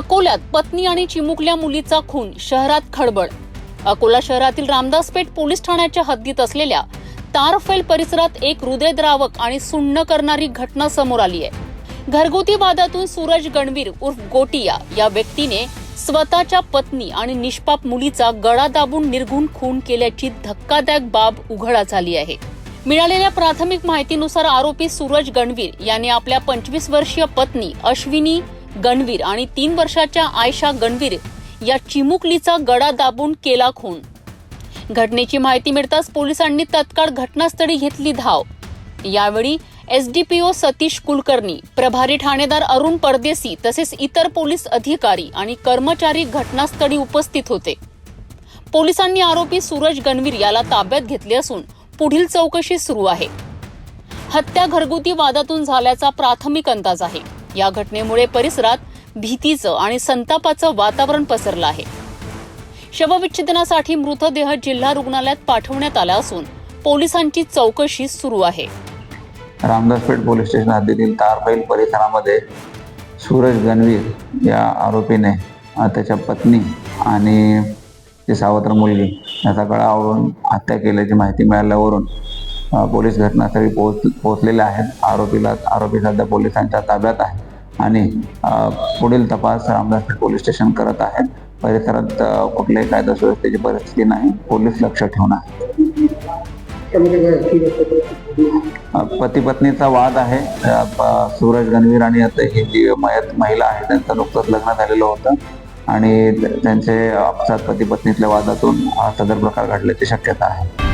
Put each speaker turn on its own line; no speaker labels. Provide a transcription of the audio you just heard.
अकोल्यात पत्नी आणि चिमुकल्या मुलीचा खून, शहरात खळबळ। अकोला शहरातील रामदासपेठ पोलीस ठाण्याच्या हद्दीत असलेल्या तारफैल परिसरात एक हृदयद्रावक आणि सुन्न करणारी घटना समोर आली आहे। घरगुती वादातून सूरज गणवीर उर्फ गोटिया या व्यक्तीने स्वतःच्या पत्नी आणि निष्पाप मुलीचा गळा दाबून निर्घृण खून केल्याची धक्कादायक बाब उघड झाली आहे। मिळालेल्या प्राथमिक माहितीनुसार आरोपी सूरज गणवीर याने आपल्या 25 वर्षीय पत्नी अश्विनी गणवीर आणि 3 वर्षाच्या आयशा गणवीर या चिमुकलीचा गळा दाबून केला खून। घटनेची माहिती मिळताच पोलिसांनी तत्काळ घटनास्थळी घेतली धाव। यावेळी एसडीपीओ सतीश कुलकर्णी, प्रभारी ठाणेदार अरुण परदेसी तसेच इतर पोलीस अधिकारी आणि कर्मचारी घटनास्थळी उपस्थित होते। पोलिसांनी आरोपी सूरज गणवीर याला ताब्यात घेतले असून पुढील चौकशी सुरू आहे। हत्या घरगुती वादातून झाल्याचा प्राथमिक अंदाज आहे। या घटनेमुळे परिसरात भीतीचं आणि संतापाचं वातावरण पसरलं आहे। शवविच्छेदनासाठी मृतदेह जिल्हा रुग्णालयात पाठवण्यात आला असून पोलिसांची चौकशी सुरू आहे।
रामदासपेठ पोलीस स्टेशन हद्दीतील तारफैल परिसरामध्ये सूरज गणवीर या आरोपीने त्याच्या पत्नी आणि ती सावत्र मुलगी याचा गळा आवळून हत्या केल्याची माहिती मिळाल्यावरून पोलीस घटनास्थळी पोहोचलेले आहेत। आरोपी सध्या पोलिसांच्या ताब्यात आहे आणि पुढील तपास रामदासपेठ पोलीस स्टेशन करत आहेत। परिसरात कुठल्याही कायदा सुव्यवस्थेची परिस्थिती नाही, पोलीस लक्ष ठेवून आहे। पती पत्नीचा वाद आहे। सूरज गणवीर आणि ही जी महिला आहे त्यांचं नुकतंच लग्न झालेलं होतं आणि त्यांचे आपसात पती पत्नीतल्या वादातून हा सदर प्रकार घडल्याची शक्यता आहे।